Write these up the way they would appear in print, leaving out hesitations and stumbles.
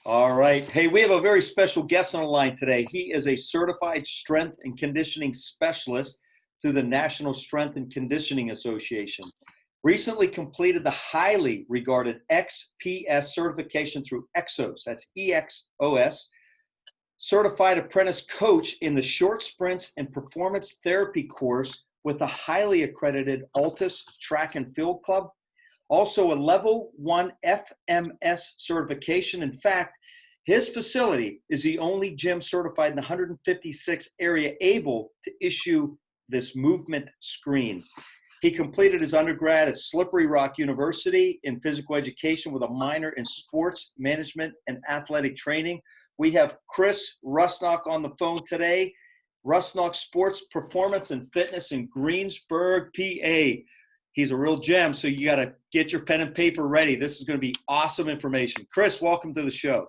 All right. Hey, we have a very special guest on the line today. He is a certified strength and conditioning specialist through the National Strength and Conditioning Association. Recently completed the highly regarded XPS certification through EXOS, that's EXOS, certified apprentice coach in the short sprints and performance therapy course with a highly accredited ALTIS track and field club. Also a Level One FMS certification. In fact, his facility is the only gym certified in the 156 area able to issue this movement screen. He completed his undergrad at Slippery Rock University in physical education with a minor in sports management and athletic training. We have Chris Rusnock on the phone today. Rusnock Sports Performance and Fitness in Greensburg, PA. He's a real gem, so you got to get your pen and paper ready. This is going to be awesome information. Chris, welcome to the show.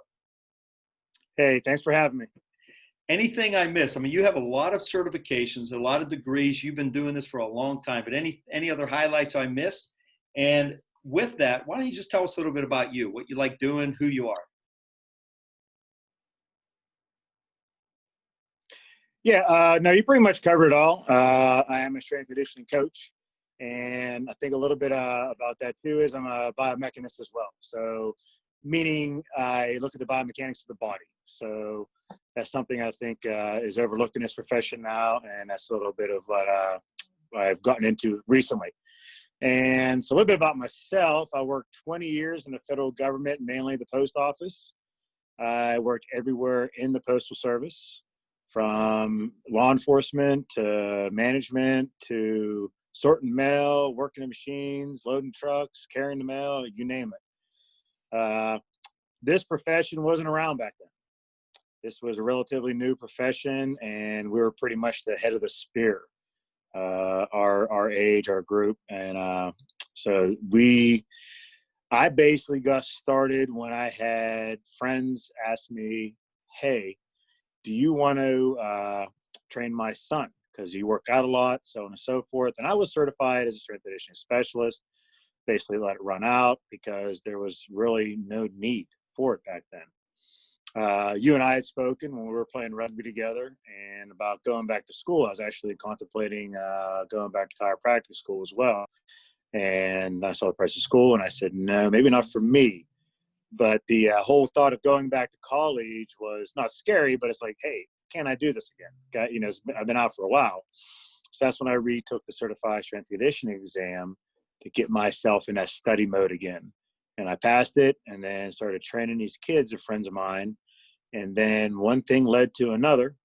Hey, thanks for having me. Anything I missed? I mean, you have a lot of certifications, a lot of degrees. You've been doing this for a long time, but any other highlights I missed? And with that, why don't you just tell us a little bit about you, what you like doing, who you are? Yeah, no, you pretty much covered it all. I am a strength and conditioning coach. And I think a little bit about that too is I'm a biomechanist as well. So meaning I look at the biomechanics of the body. So that's something I think is overlooked in this profession now. And that's a little bit of what I've gotten into recently. And so a little bit about myself. I worked 20 years in the federal government, mainly the post office. I worked everywhere in the postal service, from law enforcement to management to sorting mail, working in machines, loading trucks, carrying the mail, you name it. This profession wasn't around back then. This was a relatively new profession, and we were pretty much the head of the spear, our age, our group. And so I basically got started when I had friends ask me, hey, do you want to train my son? Because you work out a lot, so on and so forth. And I was certified as a strength and conditioning specialist, basically let it run out because there was really no need for it back then. You and I had spoken when we were playing rugby together and about going back to school. I was actually contemplating going back to chiropractic school as well. And I saw the price of school and I said, no, maybe not for me. But the whole thought of going back to college was not scary, but it's like, hey, can I do this again? You know, I've been out for a while. So that's when I retook the certified strength and conditioning exam to get myself in that study mode again. And I passed it and then started training these kids, they're friends of mine. And then one thing led to another,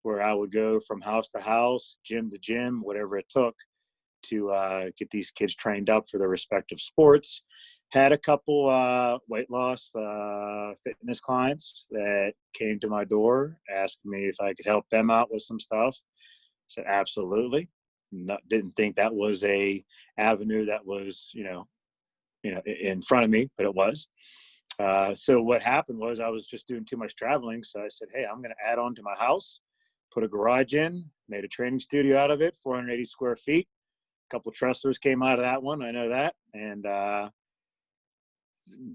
where I would go from house to house, gym to gym, whatever it took to get these kids trained up for their respective sports. Had a couple weight loss fitness clients that came to my door, asked me if I could help them out with some stuff. I said, absolutely. Didn't think that was a avenue that was, you know, in front of me, but it was. So what happened was I was just doing too much traveling. So I said, hey, I'm going to add on to my house, put a garage in, made a training studio out of it, 480 square feet. A couple of Tresslers came out of that one. I know that. And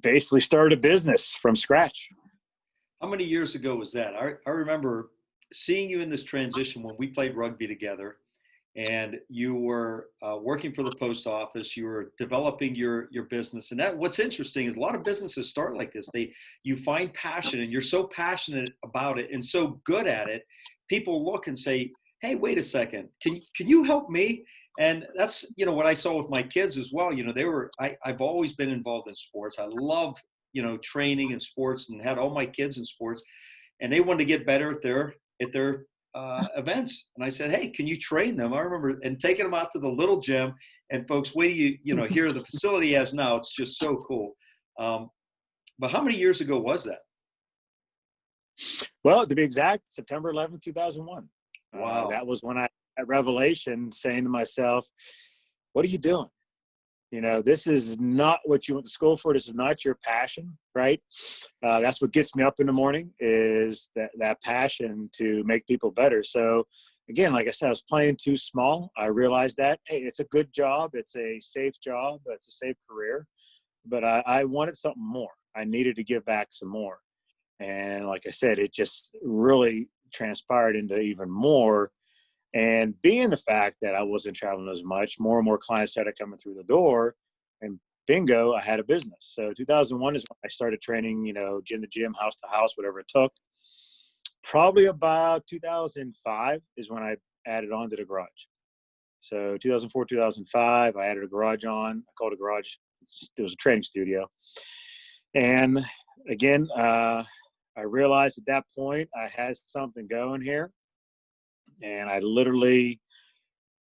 basically started a business from scratch. How many years ago was that? I remember seeing you in this transition when we played rugby together, and you were working for the post office. You were developing your business, and that what's interesting is a lot of businesses start like this. You find passion, and you're so passionate about it and so good at it. People look and say, "Hey, wait a second, can you help me?" And that's, you know, what I saw with my kids as well. You know, I've always been involved in sports. I love, you know, training in sports and had all my kids in sports, and they wanted to get better at their events. And I said, hey, can you train them? I remember and taking them out to the little gym, and folks, wait till you know, hear the facility he has now. It's just so cool. But how many years ago was that? Well, to be exact, September 11th, 2001. Wow. That was when I had revelation, saying to myself, what are you doing? You know, this is not what you went to school for. This is not your passion, right? That's what gets me up in the morning, is that passion to make people better. So again, like I said, I was playing too small. I realized that, hey, it's a good job. It's a safe job. It's a safe career. But I wanted something more. I needed to give back some more. And like I said, it just really transpired into even more. And being the fact that I wasn't traveling as much, more and more clients started coming through the door, and bingo, I had a business. So 2001 is when I started training, gym to gym, house to house, whatever it took. Probably about 2005 is when I added on to the garage. So 2004, 2005, I added a garage on. I called it a garage. It was a training studio. And again, I realized at that point I had something going here. And I literally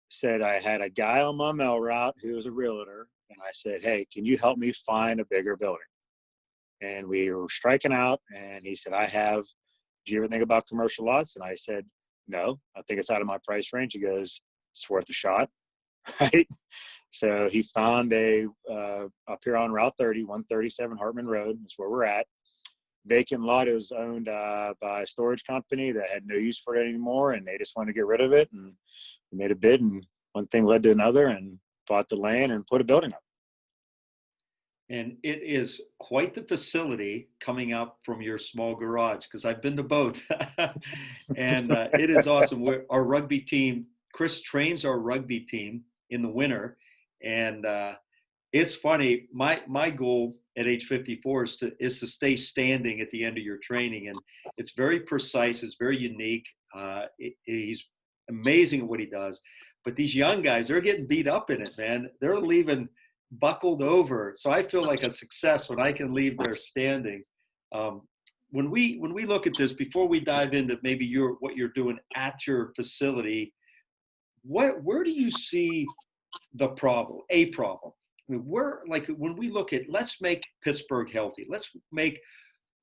said I had a guy on my mail route who was a realtor. And I said, hey, can you help me find a bigger building? And we were striking out. And he said, do you ever think about commercial lots? And I said, no, I think it's out of my price range. He goes, it's worth a shot. Right. So he found up here on Route 30, 137 Hartman Road. That's where we're at. Vacant lot. It was owned by a storage company that had no use for it anymore, and they just wanted to get rid of it. And we made a bid, and one thing led to another, and bought the land and put a building up. And it is quite the facility coming up from your small garage, because I've been to both. And it is awesome. Our rugby team, Chris trains our rugby team in the winter. And it's funny, my goal at age 54 is to stay standing at the end of your training. And it's very precise, it's very unique. He's amazing at what he does. But these young guys, they're getting beat up in it, man. They're leaving buckled over. So I feel like a success when I can leave there standing. When we look at this, before we dive into maybe what you're doing at your facility, where do you see the problem? A problem. I mean, when we look at, let's make Pittsburgh healthy. Let's make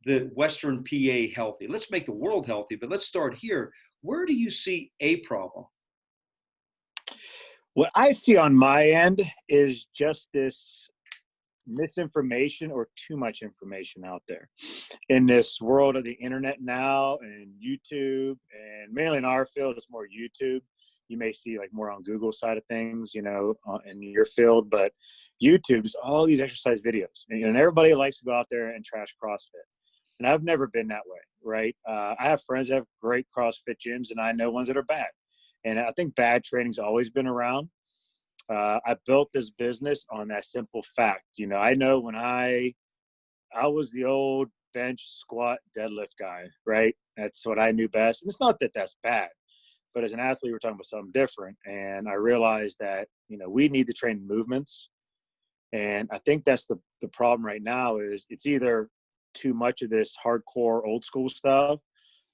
the Western PA healthy. Let's make the world healthy. But let's start here. Where do you see a problem? What I see on my end is just this misinformation or too much information out there in this world of the internet now, and YouTube, and mainly in our field, it's more YouTube. You may see like more on Google side of things, in your field, but YouTube's all these exercise videos, and everybody likes to go out there and trash CrossFit. And I've never been that way, right? I have friends that have great CrossFit gyms, and I know ones that are bad. And I think bad training's always been around. I built this business on that simple fact. I know when I was the old bench, squat, deadlift guy, right? That's what I knew best. And it's not that that's bad, but as an athlete, we're talking about something different. And I realized that, we need to train movements. And I think that's the problem right now is it's either too much of this hardcore old school stuff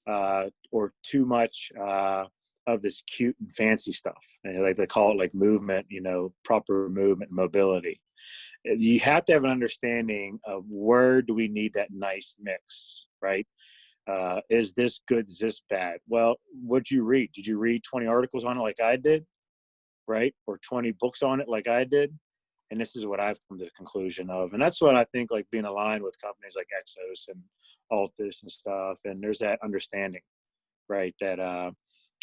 or too much of this cute and fancy stuff. And like they call it like movement, proper movement, mobility. You have to have an understanding of where do we need that nice mix, right? Is this good? Is this bad? Well, what'd you read? Did you read 20 articles on it like I did, right? Or 20 books on it like I did? And this is what I've come to the conclusion of. And that's what I think, like being aligned with companies like EXOS and ALTIS and stuff. And there's that understanding, right? That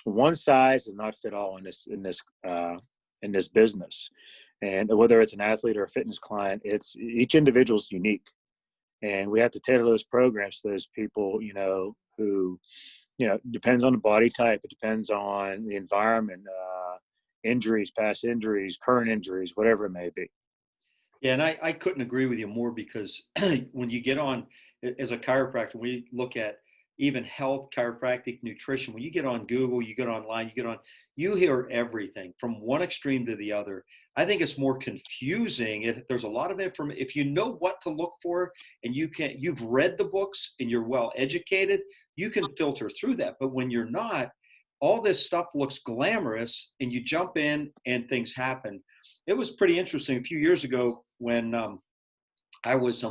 one size does not fit all in this business. And whether it's an athlete or a fitness client, it's each individual is unique. And we have to tailor those programs to those people, who, depends on the body type. It depends on the environment, injuries, past injuries, current injuries, whatever it may be. Yeah, and I couldn't agree with you more, because when you get on as a chiropractor, we look at even health, chiropractic, nutrition. When you get on Google, you get online, you hear everything from one extreme to the other. I think it's more confusing. There's a lot of information. If you know what to look for and you've read the books and you're well educated, you can filter through that. But when you're not, all this stuff looks glamorous and you jump in and things happen. It was pretty interesting a few years ago when I'm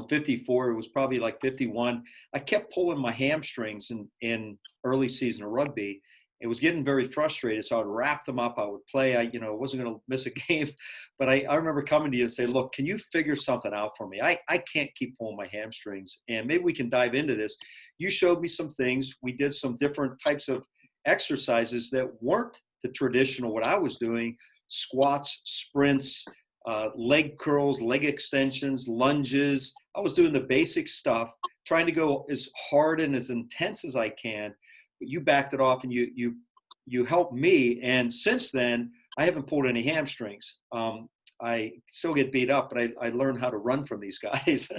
54, it was probably like 51. I kept pulling my hamstrings in early season of rugby. It was getting very frustrated. So I'd wrap them up. I would play. I wasn't going to miss a game, but I remember coming to you and say, look, can you figure something out for me? I can't keep pulling my hamstrings, and maybe we can dive into this. You showed me some things. We did some different types of exercises that weren't the traditional, what I was doing: squats, sprints, leg curls, leg extensions, lunges, I was doing the basic stuff, trying to go as hard and as intense as I can. But you backed it off and you helped me. And since then, I haven't pulled any hamstrings. I still get beat up, but I learned how to run from these guys.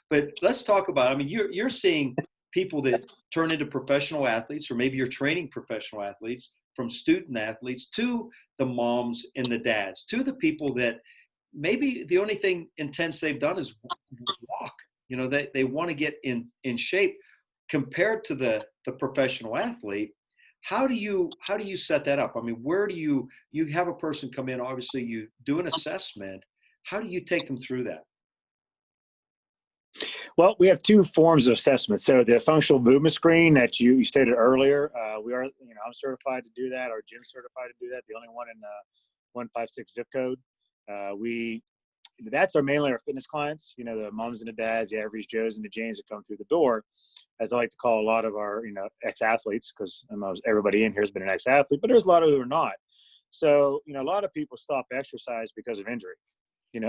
But let's talk about, I mean, you're seeing people that turn into professional athletes, or maybe you're training professional athletes, from student athletes to the moms and the dads, to the people that maybe the only thing intense they've done is walk. You know, they want to get in shape. Compared to the professional athlete, how do you set that up? I mean, where do you have a person come in, obviously you do an assessment. How do you take them through that? Well, we have two forms of assessment. So the functional movement screen that you stated earlier, we are, I'm certified to do that. Our gym's certified to do that. The only one in 156 zip code. That's mainly our fitness clients, the moms and the dads, the average Joes and the Janes that come through the door, as I like to call a lot of our, ex-athletes, because everybody in here has been an ex-athlete, but there's a lot of who are not. So, a lot of people stop exercise because of injury.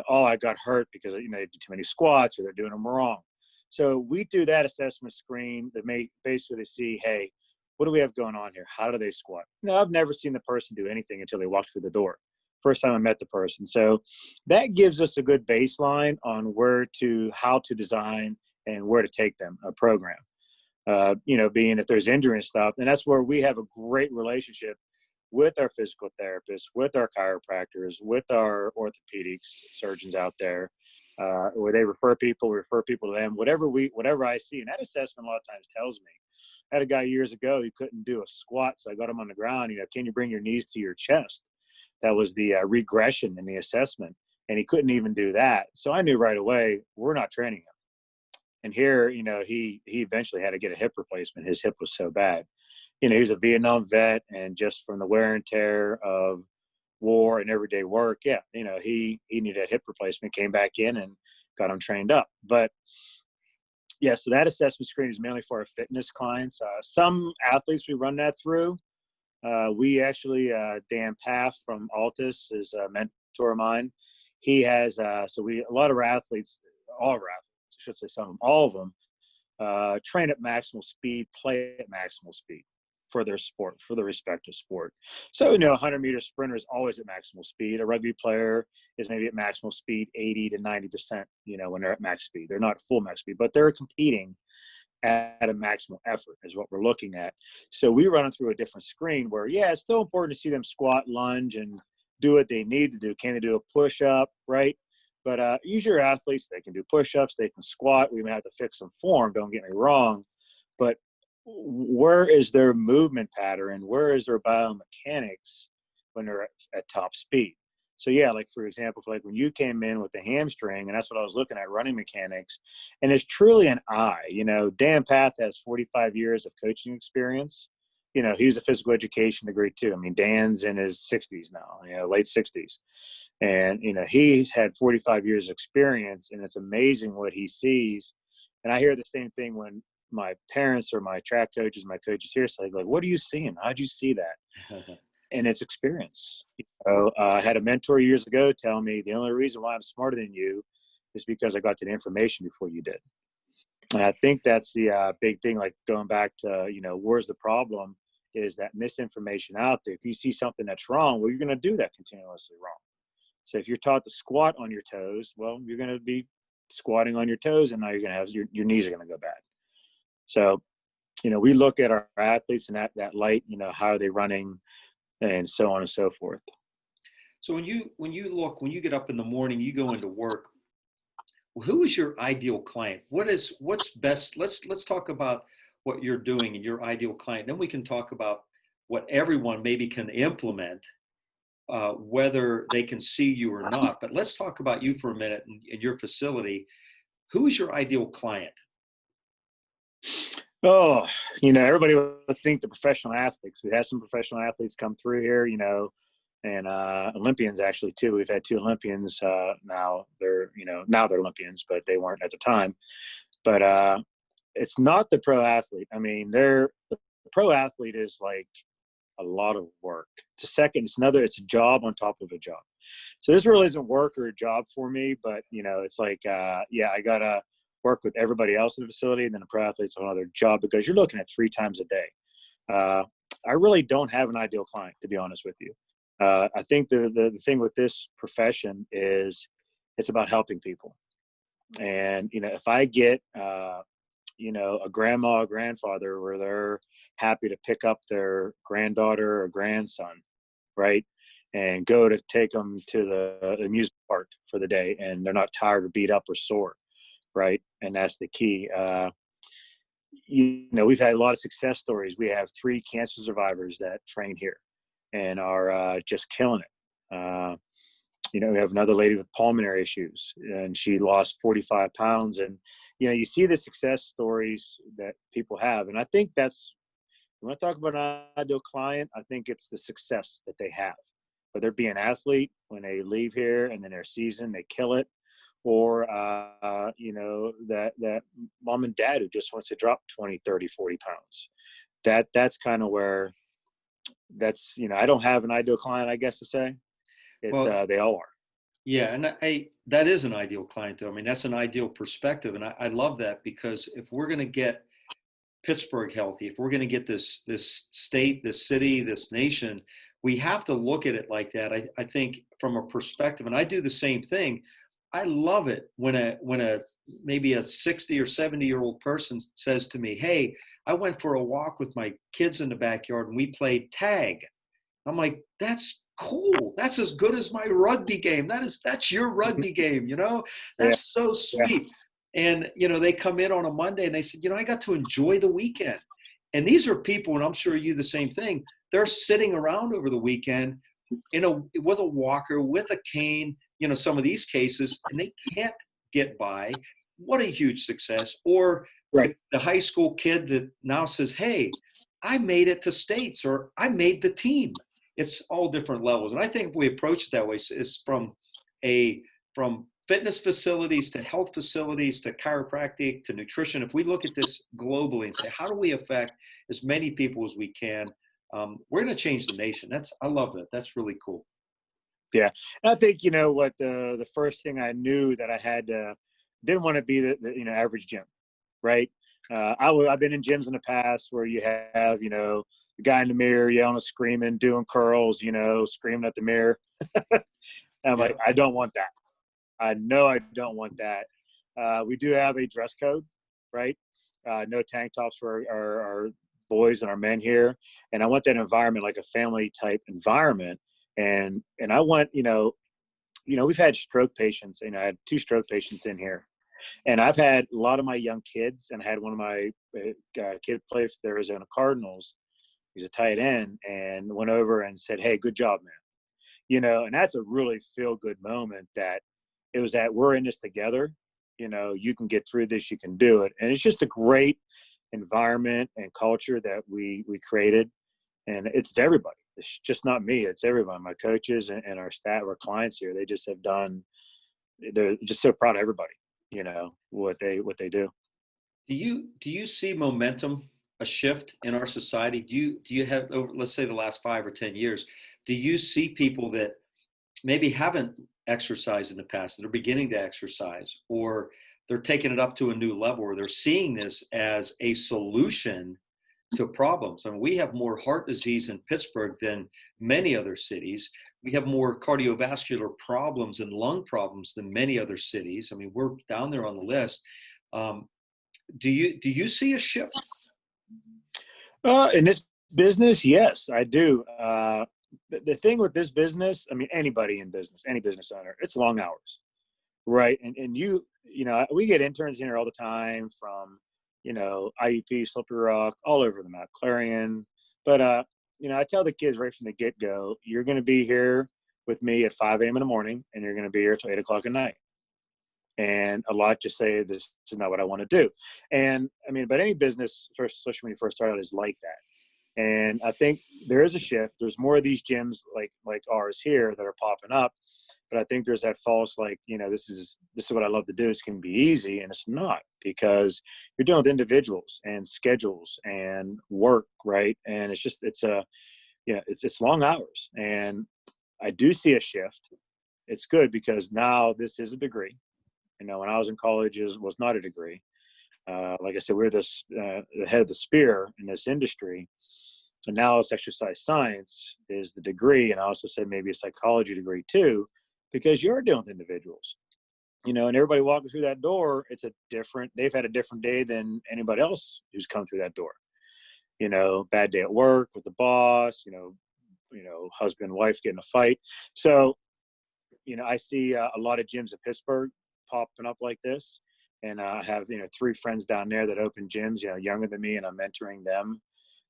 Oh, I got hurt because, they did too many squats or they're doing them wrong. So we do that assessment screen that may basically see, hey, what do we have going on here? How do they squat? I've never seen the person do anything until they walked through the door. First time I met the person. So that gives us a good baseline on how to design and where to take them, a program. Being if there's injury and stuff, and that's where we have a great relationship with our physical therapists, with our chiropractors, with our orthopedics surgeons out there, where they refer people to them, whatever I see. And that assessment a lot of times tells me. I had a guy years ago, he couldn't do a squat. So I got him on the ground, can you bring your knees to your chest? That was the regression in the assessment. And he couldn't even do that. So I knew right away, we're not training him. And here, he eventually had to get a hip replacement. His hip was so bad. He was a Vietnam vet, and just from the wear and tear of war and everyday work, he needed a hip replacement, came back in and got him trained up. But yeah, so that assessment screen is mainly for our fitness clients. Some athletes we run that through. We actually, Dan Paff from ALTIS is a mentor of mine. He has, a lot of our athletes, all of our athletes, I should say some of them, all of them, train at maximal speed, play at maximal speed for their sport, for their respective sport. So, a 100-meter sprinter is always at maximal speed. A rugby player is maybe at maximal speed 80 to 90%, when they're at max speed. They're not full max speed, but they're competing at a maximal effort is what we're looking at. So we run them through a different screen where, it's still important to see them squat, lunge, and do what they need to do. Can they do a push-up, right? But use your athletes. They can do push-ups. They can squat. We may have to fix some form. Don't get me wrong. But where is their movement pattern? Where is their biomechanics when they're at top speed? So like for example, when you came in with the hamstring, and that's what I was looking at, running mechanics, and it's truly an eye. Dan Path has 45 years of coaching experience. He's a physical education degree too. I mean, Dan's in his 60s now, late 60s. And, he's had 45 years of experience, and it's amazing what he sees. And I hear the same thing when my parents or my track coaches, my coaches here say, like, what are you seeing? How'd you see that? And it's experience. I had a mentor years ago tell me the only reason why I'm smarter than you is because I got to the information before you did. And I think that's the big thing, like going back to, where's the problem is that misinformation out there. If you see something that's wrong, well, you're going to do that continuously wrong. So if you're taught to squat on your toes, well, you're going to be squatting on your toes, and now you're going to have your knees are going to go bad. So, we look at our athletes and that light, how are they running, and so on and so forth. So when you get up in the morning, you go into work, who is your ideal client? What's best? Let's talk about what you're doing and your ideal client. Then we can talk about what everyone maybe can implement, whether they can see you or not. But let's talk about you for a minute in your facility. Who is your ideal client? Oh, everybody would think the professional athletes. We have some professional athletes come through here, and Olympians actually too. We've had 2 Olympians. Now they're Olympians, but they weren't at the time. But it's not the pro athlete. I mean, the pro athlete is like a lot of work. It's a job on top of a job. So this really isn't work or a job for me, but it's like, I gotta work with everybody else in the facility, and then a pro athlete's on another job, because you're looking at 3 times a day. I really don't have an ideal client, to be honest with you. I think the thing with this profession is it's about helping people. And, if I get, a grandma or grandfather where they're happy to pick up their granddaughter or grandson, right, and go to take them to the amusement park for the day, and they're not tired or beat up or sore, right? And that's the key. We've had a lot of success stories. We have 3 cancer survivors that train here and are just killing it. We have another lady with pulmonary issues, and she lost 45 pounds. And, you see the success stories that people have. And I think when I talk about an ideal client, I think it's the success that they have. Whether it be an athlete, when they leave here and then their season, they kill it, or, that mom and dad who just wants to drop 20, 30, 40 pounds. That's kind of where I don't have an ideal client, I guess to say. It's they all are. Yeah, and that is an ideal client, though. I mean, that's an ideal perspective, and I love that, because if we're going to get Pittsburgh healthy, if we're going to get this state, this city, this nation, we have to look at it like that. I think from a perspective, and I do the same thing. I love it when a maybe a 60 or 70-year-old person says to me, "Hey, I went for a walk with my kids in the backyard and we played tag." I'm like, that's cool. That's as good as my rugby game. That's your rugby game, That's so sweet. And, they come in on a Monday and they said, I got to enjoy the weekend. And these are people, and I'm sure you the same thing, they're sitting around over the weekend with a walker, with a cane, some of these cases, and they can't get by. What a huge success. Or Right. the high school kid that now says, hey, I made it to states, or I made the team. It's all different levels. And I think if we approach it that way, is from fitness facilities to health facilities to chiropractic to nutrition. If we look at this globally and say, how do we affect as many people as we can, we're going to change the nation. I love that. That's really cool. Yeah. And I think, what the first thing I knew that I had didn't want to be the average gym, right? I've been in gyms in the past where you have, the guy in the mirror yelling and screaming, doing curls, screaming at the mirror. I'm like, I don't want that. I know I don't want that. We do have a dress code, right? No tank tops for our boys and our men here. And I want that environment, like a family type environment. And I want, we've had stroke patients, I had 2 stroke patients in here. And I've had a lot of my young kids, and I had one of my kid play for the Arizona Cardinals. He's a tight end, and went over and said, "Hey, good job, man." And that's a really feel good moment, that it was that we're in this together. You can get through this, you can do it. And it's just a great environment and culture that we created. And it's everybody. It's just not me. It's everyone, my coaches and our staff, our clients here. They just have they're just so proud of everybody, what they do. Do you see momentum, a shift in our society? Do you have, over, let's say, the last 5 or 10 years, do you see people that maybe haven't exercised in the past, that are beginning to exercise, or they're taking it up to a new level, or they're seeing this as a solution to problems? I mean, we have more heart disease in Pittsburgh than many other cities. We have more cardiovascular problems and lung problems than many other cities. I mean, we're down there on the list. Do you see a shift? In this business, yes, I do. The thing with this business, I mean, anybody in business, any business owner, it's long hours, right? And we get interns in here all the time from, IUP, Slippery Rock, all over the map, Clarion. But, I tell the kids right from the get-go, you're going to be here with me at 5 a.m. in the morning, and you're going to be here till 8 o'clock at night. And a lot just say, this is not what I want to do. And I mean, but any business, especially when you first start out, is like that. And I think there is a shift. There's more of these gyms like ours here that are popping up. But I think there's that false, this is what I love to do. It's going to be easy. And it's not, because you're dealing with individuals and schedules and work, right? And it's long hours. And I do see a shift. It's good, because now this is a degree. When I was in college, was not a degree. Like I said, we're the head of the spear in this industry. Analysis exercise science is the degree. And I also said maybe a psychology degree too, because you're dealing with individuals, and everybody walking through that door, they've had a different day than anybody else who's come through that door. Bad day at work with the boss, husband, wife getting a fight. So, I see a lot of gyms in Pittsburgh popping up like this. And I have, 3 friends down there that open gyms, younger than me, and I'm mentoring them.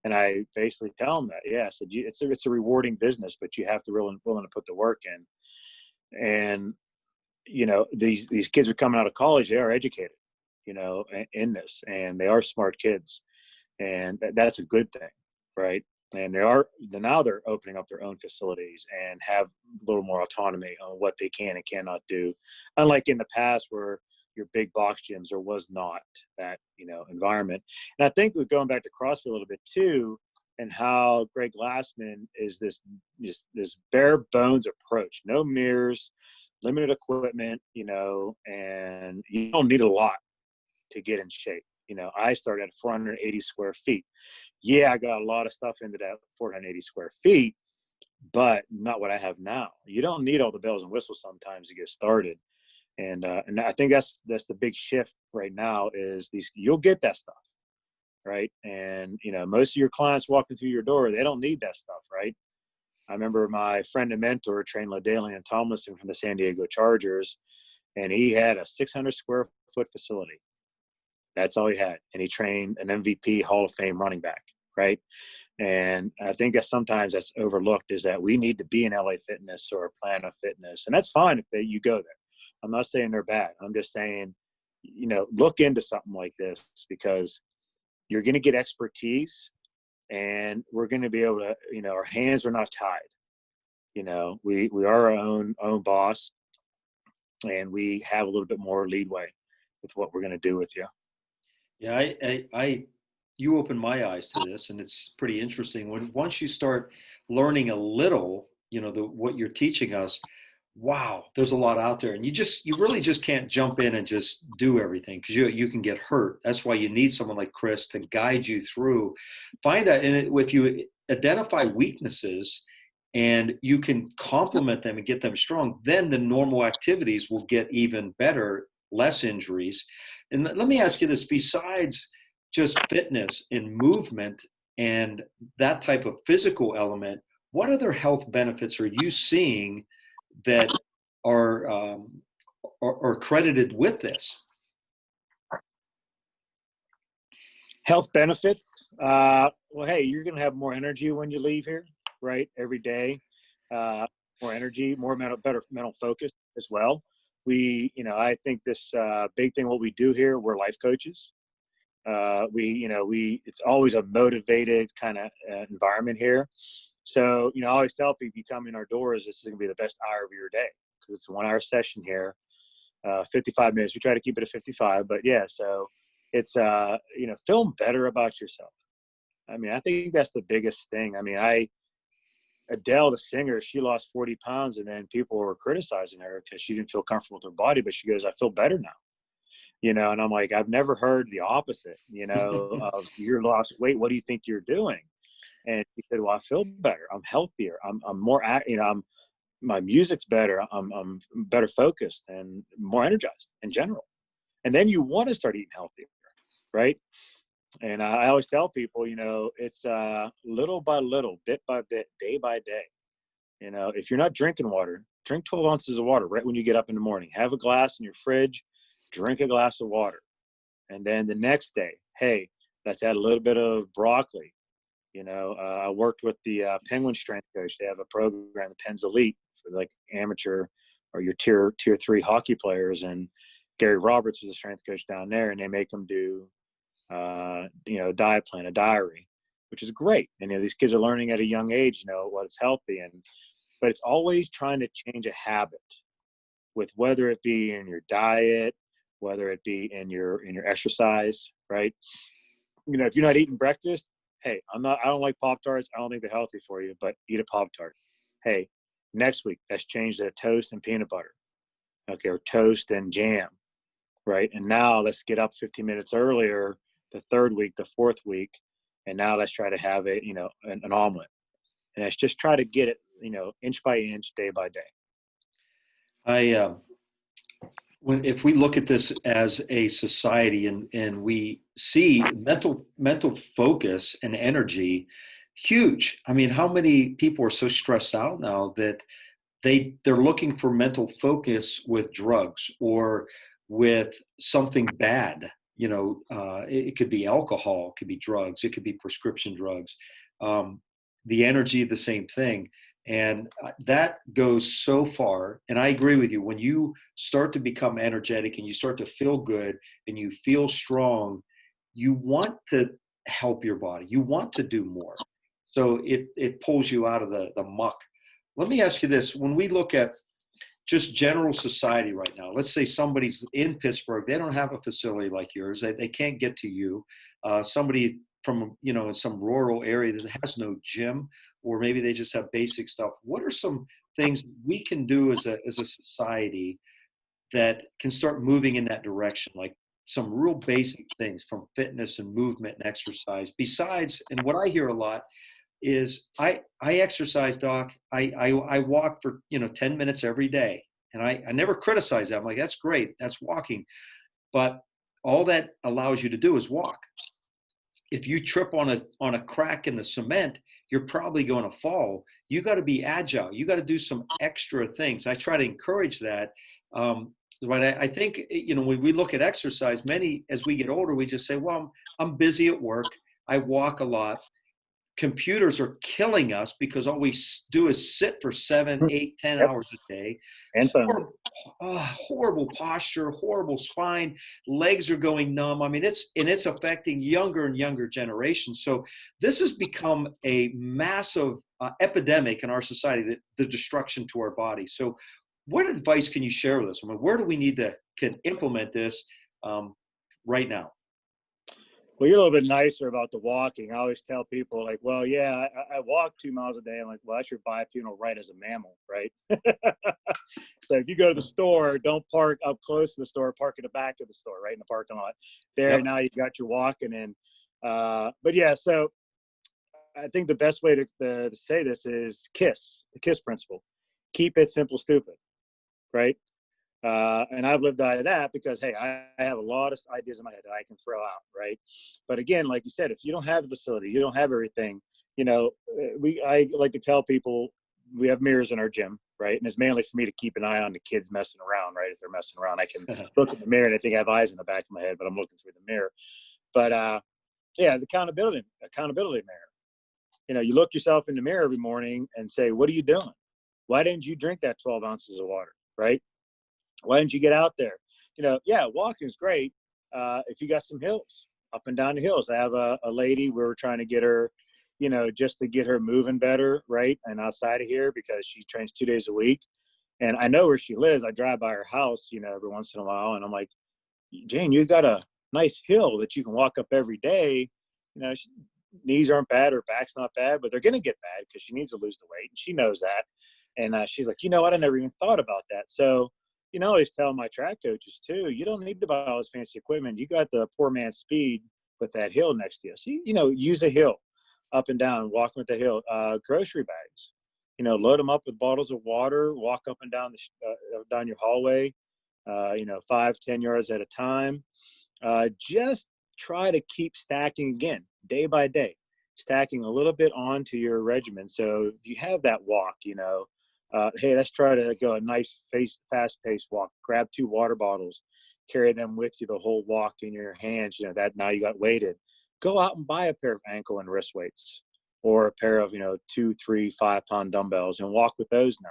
And I basically tell them that, yeah, I said, it's a rewarding business, but you have to willing to put the work in. And, these kids are coming out of college, they are educated, in this, and they are smart kids. And that's a good thing, right? And now they're opening up their own facilities and have a little more autonomy on what they can and cannot do. Unlike in the past where your big box gyms, there was not that, environment. And I think we're going back to CrossFit a little bit too, and how Greg Glassman is this bare bones approach, no mirrors, limited equipment, and you don't need a lot to get in shape. I started at 480 square feet. Yeah, I got a lot of stuff into that 480 square feet, but not what I have now. You don't need all the bells and whistles sometimes to get started. And I think that's the big shift right now is you'll get that stuff, right? And, most of your clients walking through your door, they don't need that stuff, right? I remember my friend and mentor trained LaDailian Tomlinson from the San Diego Chargers, and he had a 600 square foot facility. That's all he had. And he trained an MVP Hall of Fame running back, right? And I think that sometimes that's overlooked is that we need to be in LA Fitness or Planet Fitness. And that's fine if you go there. I'm not saying they're bad. I'm just saying, look into something like this because you're going to get expertise and we're going to be able to, our hands are not tied. We are our own boss and we have a little bit more leadway with what we're going to do with you. Yeah, you opened my eyes to this, and it's pretty interesting. Once you start learning a little, what you're teaching us, wow, there's a lot out there, and you really just can't jump in and just do everything because you can get hurt. That's why you need someone like Chris to guide you through, find out, and if you identify weaknesses and you can complement them and get them strong, then the normal activities will get even better, less injuries. And let me ask you this, besides just fitness and movement and that type of physical element, what other health benefits are you seeing that are credited with this? Health benefits. Well, hey, you're going to have more energy when you leave here, right? Every day, more energy, better mental focus as well. I think this big thing, what we do here, we're life coaches. It's always a motivated kind of environment here. So, I always tell people you come in our doors, this is going to be the best hour of your day because it's a 1 hour session here, 55 minutes. We try to keep it at 55, but yeah, so it's, feeling better about yourself. I mean, I think that's the biggest thing. I mean, Adele, the singer, she lost 40 pounds and then people were criticizing her because she didn't feel comfortable with her body, but she goes, I feel better now. And I'm like, I've never heard the opposite, of you lost weight. What do you think you're doing? And she said, well, I feel better. I'm healthier. I'm more, my music's better. I'm better focused and more energized in general. And then you want to start eating healthier, right? And I always tell people, it's little by little, bit by bit, day by day. If you're not drinking water, drink 12 ounces of water right when you get up in the morning. Have a glass in your fridge, drink a glass of water. And then the next day, hey, let's add a little bit of broccoli. I worked with the Penguin strength coach. They have a program, the Pens Elite, for like amateur or your tier 3 hockey players. And Gary Roberts was a strength coach down there, and they make them do, a diet plan, a diary, which is great. And these kids are learning at a young age, what's healthy. But it's always trying to change a habit, with whether it be in your diet, whether it be in your exercise, right? If you're not eating breakfast, hey, I don't like Pop-Tarts. I don't think they're healthy for you, but eat a Pop-Tart. Hey, next week, let's change to toast and peanut butter. Okay, or toast and jam. right? And now let's get up 15 minutes earlier, the third week, the fourth week, and now let's try to have a, an omelet. And let's just try to get it, inch by inch, day by day. I if we look at this as a society and we see mental focus and energy, huge. I mean, how many people are so stressed out now that they're looking for mental focus with drugs or with something bad. It could be alcohol, it could be drugs, it could be prescription drugs. The energy, the same thing. And that goes so far. And I agree with you. When you start to become energetic and you start to feel good and you feel strong, you want to help your body. You want to do more. So it pulls you out of the muck. Let me ask you this. When we look at just general society right now, let's say somebody's in Pittsburgh, they don't have a facility like yours. They can't get to you. Somebody from, in some rural area that has no gym, or maybe they just have basic stuff. What are some things we can do as a society that can start moving in that direction? Like some real basic things from fitness and movement and exercise besides, and what I hear a lot is I exercise, doc. I walk for 10 minutes every day, and I never criticize that. I'm like, that's great, that's walking, but all that allows you to do is walk. If you trip on a crack in the cement, you're probably going to fall. You got to be agile. You got to do some extra things. I try to encourage that. But I think when we look at exercise, many as we get older, we just say, well, I'm busy at work. I walk a lot. Computers are killing us because all we do is sit for 7, 8, 10 Yep. hours a day. And phones. Horrible posture, horrible spine, legs are going numb. I mean, it's affecting younger and younger generations. So this has become a massive epidemic in our society, the destruction to our body. So what advice can you share with us? I mean, where do we need to can implement this right now? Well, you're a little bit nicer about the walking. I always tell people like, well, yeah, I walk 2 miles a day. I'm like, well, that's your bipedal right as a mammal, right? So if you go to the store, don't park up close to the store, park in the back of the store, right in the parking lot. There, Yep. now you've got your walking in. But yeah, so I think the best way to say this is the KISS principle. Keep it simple, stupid, right? And I've lived out of that because, hey, I have a lot of ideas in my head that I can throw out, right? But again, like you said, if you don't have the facility, you don't have everything, I like to tell people we have mirrors in our gym, right? And it's mainly for me to keep an eye on the kids messing around, right? If they're messing around, I can look in the mirror and I think I have eyes in the back of my head, but I'm looking through the mirror. But yeah, the accountability mirror. You look yourself in the mirror every morning and say, what are you doing? Why didn't you drink that 12 ounces of water, right? Why didn't you get out there? Yeah, walking is great. If you got some hills, up and down the hills. I have a lady, we were trying to get her, just to get her moving better, right? And outside of here because she trains 2 days a week. And I know where she lives. I drive by her house, every once in a while. And I'm like, Jane, you got a nice hill that you can walk up every day. Knees aren't bad, her back's not bad, but they're going to get bad because she needs to lose the weight. And she knows that. And she's like, I never even thought about that. So, I always tell my track coaches too, you don't need to buy all this fancy equipment. You got the poor man's speed with that hill next to you. So, use a hill up and down, walking with the hill. Grocery bags, load them up with bottles of water, walk up and down down your hallway, 5-10 yards at a time. Just try to keep stacking again, day by day, stacking a little bit onto your regimen. So if you have that walk, hey, let's try to go a nice, fast-paced walk. Grab 2 water bottles, carry them with you the whole walk in your hands. That now you got weighted. Go out and buy a pair of ankle and wrist weights, or a pair of 2, 3, 5-pound dumbbells, and walk with those now.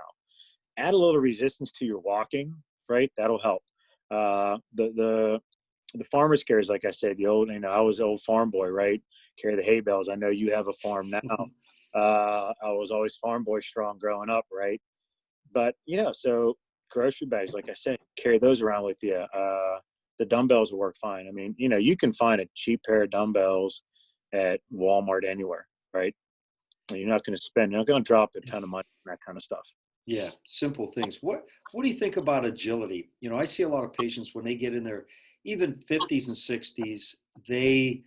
Add a little resistance to your walking, right? That'll help. The farmer's carries, like I said, I was an old farm boy, right? Carry the hay bales. I know you have a farm now. I was always farm boy strong growing up, right? But so grocery bags, like I said, carry those around with you. The dumbbells will work fine. I mean, you can find a cheap pair of dumbbells at Walmart anywhere, right? You're not going to drop a ton of money on that kind of stuff. Yeah, simple things. What do you think about agility? You know, I see a lot of patients when they get in their even 50s and 60s, they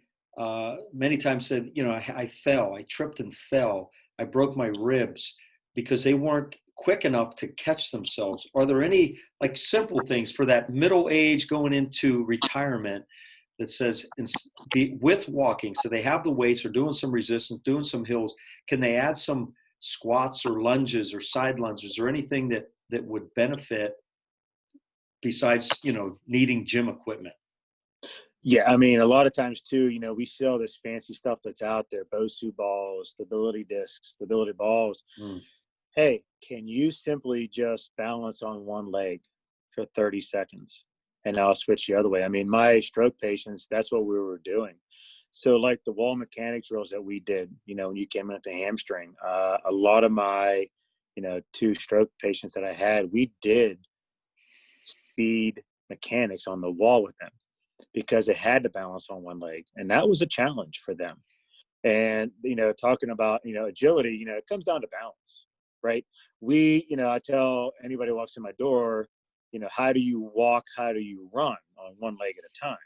many times said, you know, I fell, I tripped and fell, I broke my ribs because they weren't quick enough to catch themselves. Are there any like simple things for that middle age going into retirement that says be with walking, so they have the weights or doing some resistance, doing some hills, can they add some squats or lunges or side lunges or anything that would benefit besides, you know, needing gym equipment? Yeah, I mean, a lot of times too, we sell this fancy stuff that's out there, Bosu balls, stability discs, stability balls. Mm. Hey, can you simply just balance on one leg for 30 seconds and I'll switch the other way? I mean, my stroke patients, that's what we were doing. So like the wall mechanics drills that we did, when you came in at the hamstring, a lot of my, two stroke patients that I had, we did speed mechanics on the wall with them because they had to balance on one leg. And that was a challenge for them. And, talking about, agility, it comes down to balance, right? I tell anybody who walks in my door, how do you walk? How do you run on one leg at a time?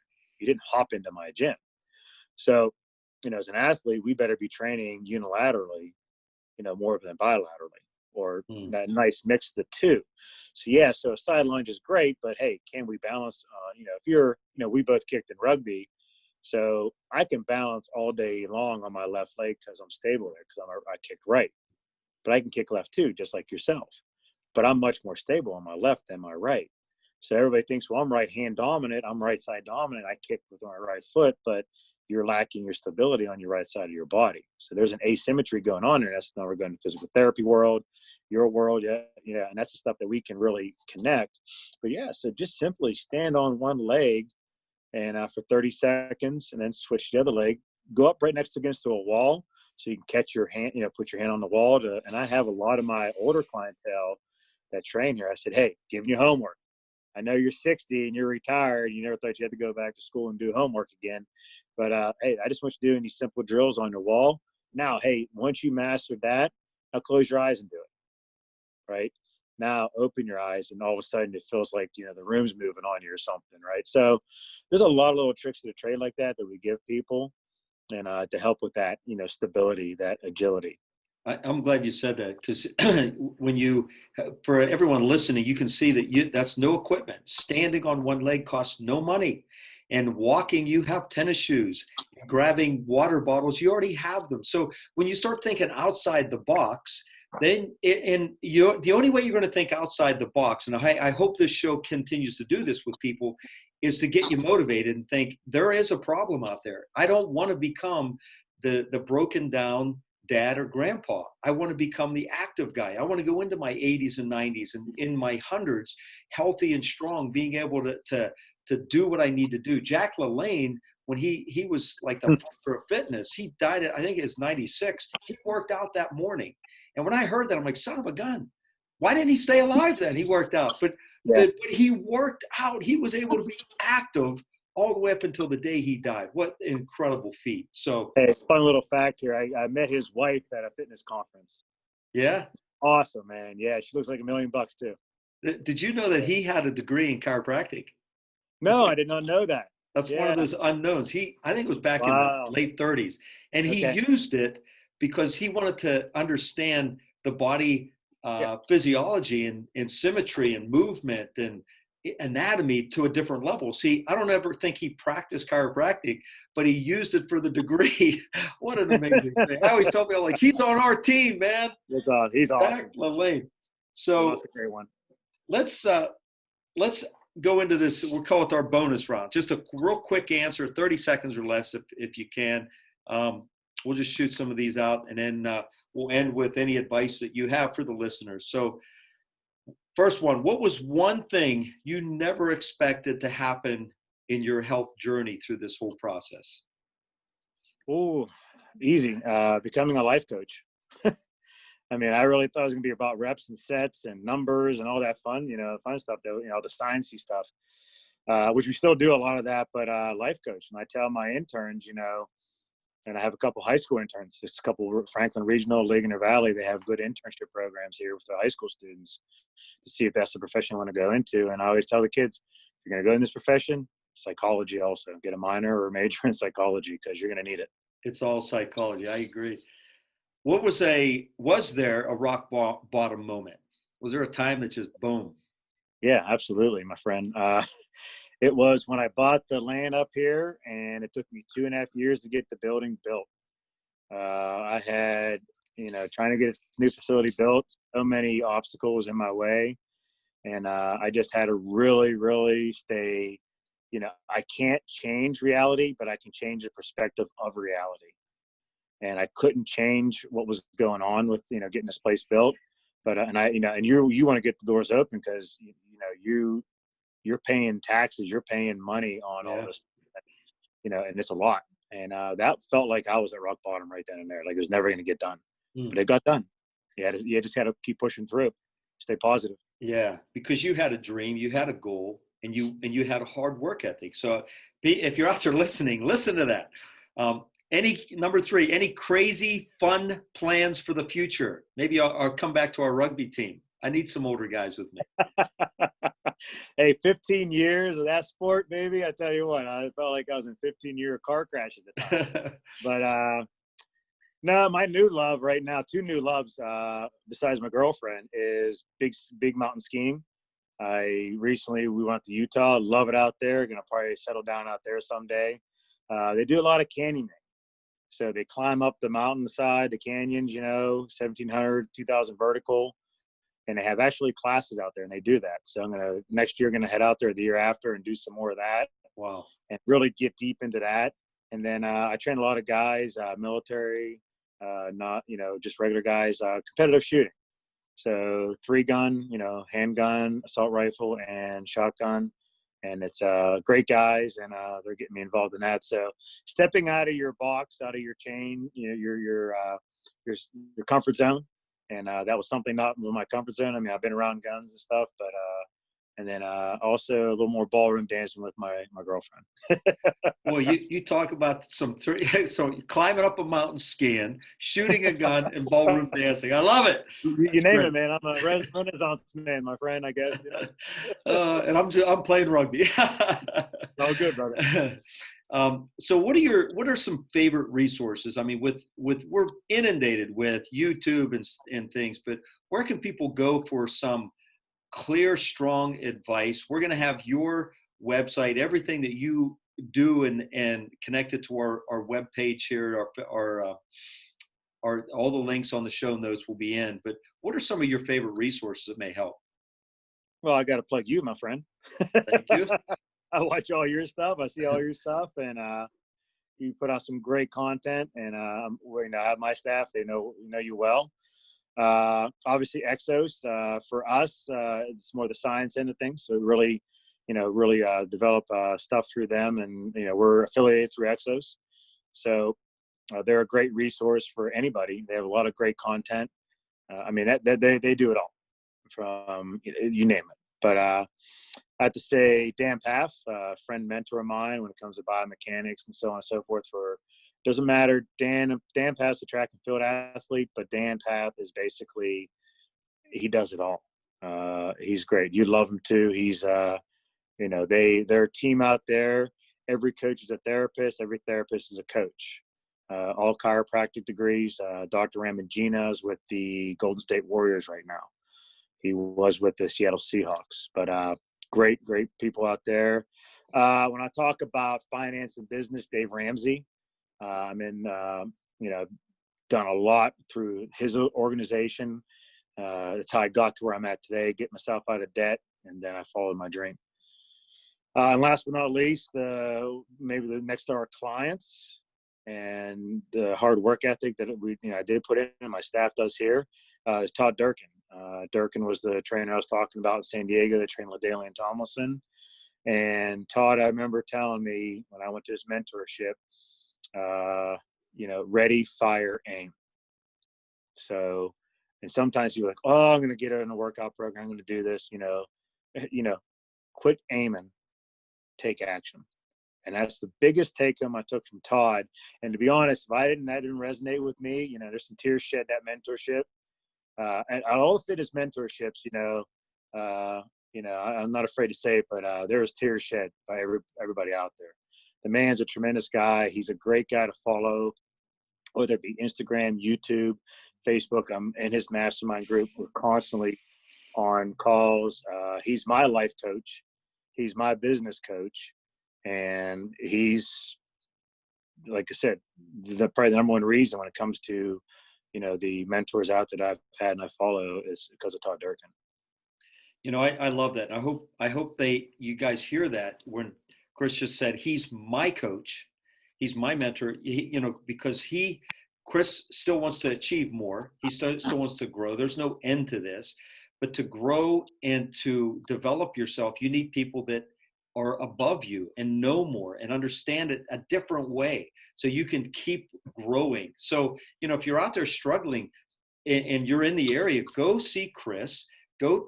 You didn't hop into my gym. So, as an athlete, we better be training unilaterally, more than bilaterally, or Mm. a nice mix of the two. So yeah, so a side lunge is great, but hey, can we balance? If you're, we both kicked in rugby, so I can balance all day long on my left leg because I'm stable there because I kicked right, but I can kick left too, just like yourself. But I'm much more stable on my left than my right. So everybody thinks, well, I'm right hand dominant, I'm right side dominant, I kick with my right foot, but you're lacking your stability on your right side of your body. So there's an asymmetry going on there. That's now we're going to physical therapy world, your world, yeah, and that's the stuff that we can really connect. But yeah, so just simply stand on one leg and for 30 seconds, and then switch the other leg. Go up right next against to a wall so you can catch your hand, put your hand on the wall. And I have a lot of my older clientele that train here. I said, hey, giving you homework. I know you're 60 and you're retired. You never thought you had to go back to school and do homework again. But hey, I just want you doing these simple drills on your wall. Now, hey, once you master that, now close your eyes and do it. Right? Now open your eyes and all of a sudden it feels like, the room's moving on you or something. Right? So there's a lot of little tricks to the trade like that we give people and to help with that, stability, that agility. I'm glad you said that because when you, for everyone listening, you can see that that's no equipment. Standing on one leg costs no money. And walking, you have tennis shoes. Grabbing water bottles, you already have them. So when you start thinking outside the box, then the only way you're going to think outside the box, and I hope this show continues to do this with people, is to get you motivated and think there is a problem out there. I don't want to become the broken down dad or grandpa. I want to become the active guy. I want to go into my 80s and 90s and in my hundreds, healthy and strong, being able to do what I need to do. Jack LaLanne, when he was like the father of fitness, he died at, I think it was 96. He worked out that morning. And when I heard that, I'm like, son of a gun. Why didn't he stay alive then? He worked out. But he worked out. He was able to be active all the way up until the day he died. What an incredible feat. So, hey, fun little fact here. I met his wife at a fitness conference. yeah. Awesome, man. Yeah, she looks like $1 million too. Did you know that he had a degree in chiropractic? No, I did not know that. That's one of those unknowns. I think it was back in the late 30s, and he used it because he wanted to understand the body physiology and symmetry and movement and anatomy to a different level. See, I don't ever think he practiced chiropractic, but he used it for the degree. What an amazing thing. I always tell people, like, he's on our team, man. He's awesome. Jack LaLanne. So that's a great one. Let's go into this. We'll call it our bonus round. Just a real quick answer, 30 seconds or less if you can. We'll just shoot some of these out, and then we'll end with any advice that you have for the listeners. So first one, what was one thing you never expected to happen in your health journey through this whole process? Oh, easy. Becoming a life coach. I mean, I really thought it was going to be about reps and sets and numbers and all that fun stuff, though, the sciencey stuff, which we still do a lot of that, but life coach. And I tell my interns, and I have a couple high school interns. Just a couple Franklin Regional, Ligonier Valley. They have good internship programs here with the high school students to see if that's the profession I want to go into. And I always tell the kids, if you're going to go in this profession, psychology also. Get a minor or a major in psychology because you're going to need it. It's all psychology. I agree. Was there a rock bottom moment? Was there a time that just boom? Yeah, absolutely, my friend. It was when I bought the land up here, and it took me 2.5 years to get the building built. I had, trying to get this new facility built, so many obstacles in my way. And I just had to really, really stay, I can't change reality, but I can change the perspective of reality. And I couldn't change what was going on with, getting this place built. But, and you want to get the doors open because, you're paying taxes, you're paying money on all this, and it's a lot. And that felt like I was at rock bottom right then and there. Like it was never going to get done, but it got done. You just had to keep pushing through, stay positive. Yeah, because you had a dream, you had a goal, and you had a hard work ethic. So if you're out there listening, listen to that. Number 3, any crazy fun plans for the future? Maybe I'll come back to our rugby team. I need some older guys with me. Hey, 15 years of that sport, baby. I tell you what, I felt like I was in 15-year car crashes at times. But no, my new love right now, 2 new loves besides my girlfriend is big mountain skiing. We went to Utah. Love it out there. Gonna probably settle down out there someday. They do a lot of canyoning. So they climb up the mountainside, the canyons, 1,700, 2,000 vertical. And they have actually classes out there, and they do that. So next year, gonna head out there the year after and do some more of that. Wow. And really get deep into that. And then I train a lot of guys, military, not, just regular guys, competitive shooting. So 3-gun, handgun, assault rifle, and shotgun. And it's great guys, and they're getting me involved in that. So stepping out of your box, out of your chain, your comfort zone. And that was something not in my comfort zone. I mean, I've been around guns and stuff, but and then also a little more ballroom dancing with my girlfriend. Well, you talk about so climbing up a mountain, skiing, shooting a gun, and ballroom dancing. I love it. You name it, man. I'm a Renaissance man, my friend, I guess. And I'm playing rugby. All good, brother. So what are some favorite resources? I mean, we're inundated with YouTube and things, but where can people go for some clear, strong advice? We're going to have your website, everything that you do and connect it to our webpage here, our all the links on the show notes will be in. But what are some of your favorite resources that may help? Well, I got to plug you, my friend. Thank you. I watch all your stuff. I see all your stuff, and you put out some great content. And I have my staff; they know you well. Obviously, EXOS for us, it's more the science end of things. So really, develop stuff through them, and we're affiliated through EXOS. So they're a great resource for anybody. They have a lot of great content. I mean, that they do it all, from you name it. But I have to say, Dan Path, friend, mentor of mine when it comes to biomechanics and so on and so forth. Doesn't matter. Dan Path's a track and field athlete, but Dan Path is basically, he does it all. He's great. You love him too. He's, their team out there. Every coach is a therapist. Every therapist is a coach. All chiropractic degrees. Dr. Ramagina is with the Golden State Warriors right now. He was with the Seattle Seahawks, but great people out there. When I talk about finance and business, Dave Ramsey, I'm in, done a lot through his organization. That's how I got to where I'm at today, get myself out of debt, and then I followed my dream. And last but not least, maybe the next to our clients and the hard work ethic that I did put in, and my staff does here, is Todd Durkin. Durkin was the trainer I was talking about in San Diego that trained LaDaly and Tomlinson. And Todd, I remember telling me when I went to his mentorship, ready, fire, aim. So, and sometimes you're like, oh, I'm going to get in a workout program. I'm going to do this, quit aiming, take action. And that's the biggest take home I took from Todd. And to be honest, if that didn't resonate with me, you know, there's some tears shed, that mentorship. And all the fitness mentorships, I'm not afraid to say it, but there was tears shed by everybody out there. The man's a tremendous guy. He's a great guy to follow, whether it be Instagram, YouTube, Facebook. I'm in his mastermind group. We're constantly on calls. He's my life coach. He's my business coach. And he's, like I said, probably the number one reason when it comes to, you know, the mentors out that I've had and I follow is because of Todd Durkin. You know, I love that. I hope you guys hear that when Chris just said, he's my coach, he's my mentor, because Chris still wants to achieve more. He still wants to grow. There's no end to this, but to grow and to develop yourself, you need people that are above you and know more and understand it a different way so you can keep growing. So, if you're out there struggling and you're in the area, go see Chris, go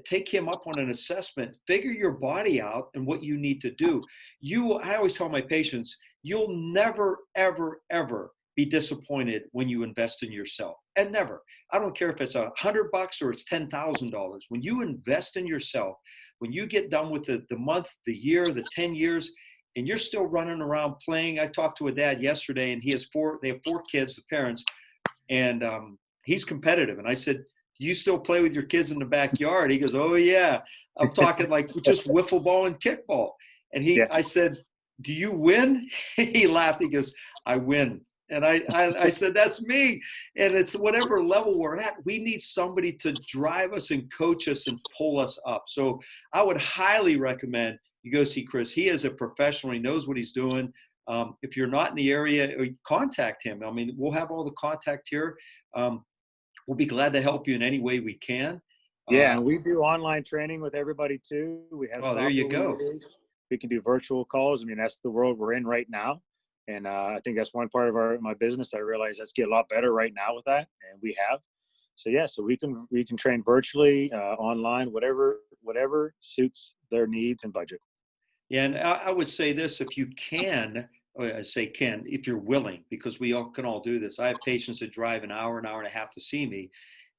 take him up on an assessment, figure your body out and what you need to do. I always tell my patients, you'll never, ever, ever be disappointed when you invest in yourself. And never. I don't care if it's $100 or it's $10,000. When you invest in yourself, when you get done with the month, the year, the 10 years, and you're still running around playing. I talked to a dad yesterday, and they have 4 kids, the parents, and he's competitive. And I said, do you still play with your kids in the backyard? He goes, oh yeah. I'm talking like just wiffle ball and kickball. And I said, do you win? He laughed. He goes, I win. And I said, that's me. And it's whatever level we're at, we need somebody to drive us and coach us and pull us up. So I would highly recommend you go see Chris. He is a professional. He knows what he's doing. If you're not in the area, contact him. I mean, we'll have all the contact here. We'll be glad to help you in any way we can. Yeah, and we do online training with everybody too. We have there you go. We can do virtual calls. I mean, that's the world we're in right now. And I think that's one part of my business. I realize let's get a lot better right now with that, and we have. So yeah, so we can train virtually, online, whatever suits their needs and budget. Yeah, and I would say this: if you can, if you're willing, because we can all do this. I have patients that drive an hour and a half to see me,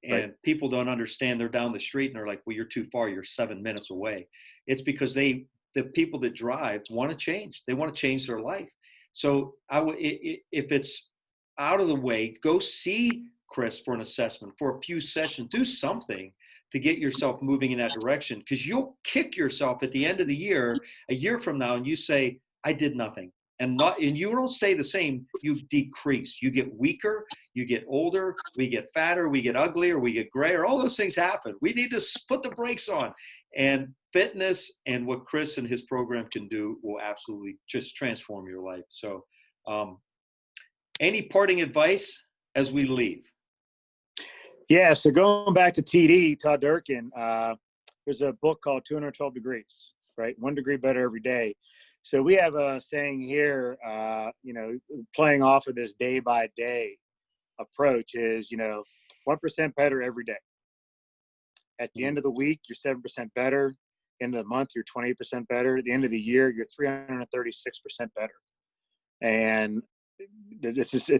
and people don't understand. They're down the street and they're like, "Well, you're too far. You're 7 minutes away." It's because the people that drive want to change. They want to change their life. So if it's out of the way, go see Chris for an assessment, for a few sessions, do something to get yourself moving in that direction, because you'll kick yourself at the end of the year, a year from now, and you say, I did nothing. And you don't stay the same, you decrease. You get weaker, you get older, we get fatter, we get uglier, we get grayer, all those things happen. We need to put the brakes on. And fitness and what Chris and his program can do will absolutely just transform your life. So any parting advice as we leave? Yeah, so going back to TD, Todd Durkin, there's a book called 212 Degrees, right? 1 degree better every day. So we have a saying here, playing off of this day by day approach is, 1% better every day. At the end of the week, you're 7% better. End of the month, you're 28% better. At the end of the year, you're 336% better. And it's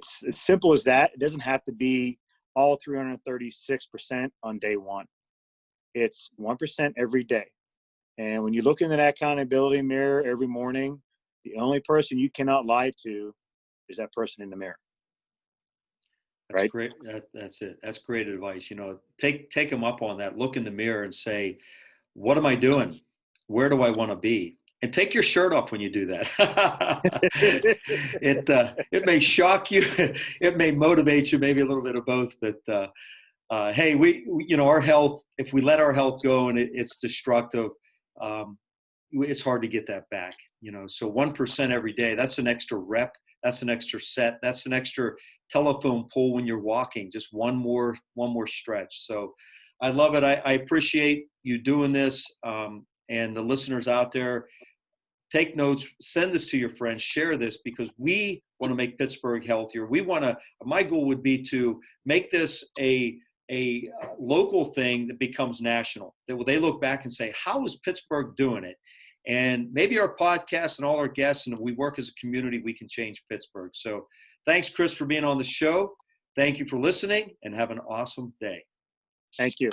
simple as that. It doesn't have to be all 336% on day one. It's 1% every day. And when you look into that accountability mirror every morning, the only person you cannot lie to is that person in the mirror. That's right? Great. That's it. That's great advice. Take them up on that. Look in the mirror and say, what am I doing? Where do I want to be? And take your shirt off when you do that. It may shock you. It may motivate you, maybe a little bit of both. But hey, we our health, if we let our health go and it's destructive, it's hard to get that back. So 1% every day, that's an extra rep. That's an extra set. That's an extra telephone pole when you're walking. Just one more stretch. So I love it. I appreciate you doing this. And the listeners out there, take notes, send this to your friends, share this, because we want to make Pittsburgh healthier. My goal would be to make this a local thing that becomes national. That they look back and say, how is Pittsburgh doing it? And maybe our podcast and all our guests, and we work as a community, we can change Pittsburgh. So thanks, Chris, for being on the show. Thank you for listening, and have an awesome day. Thank you.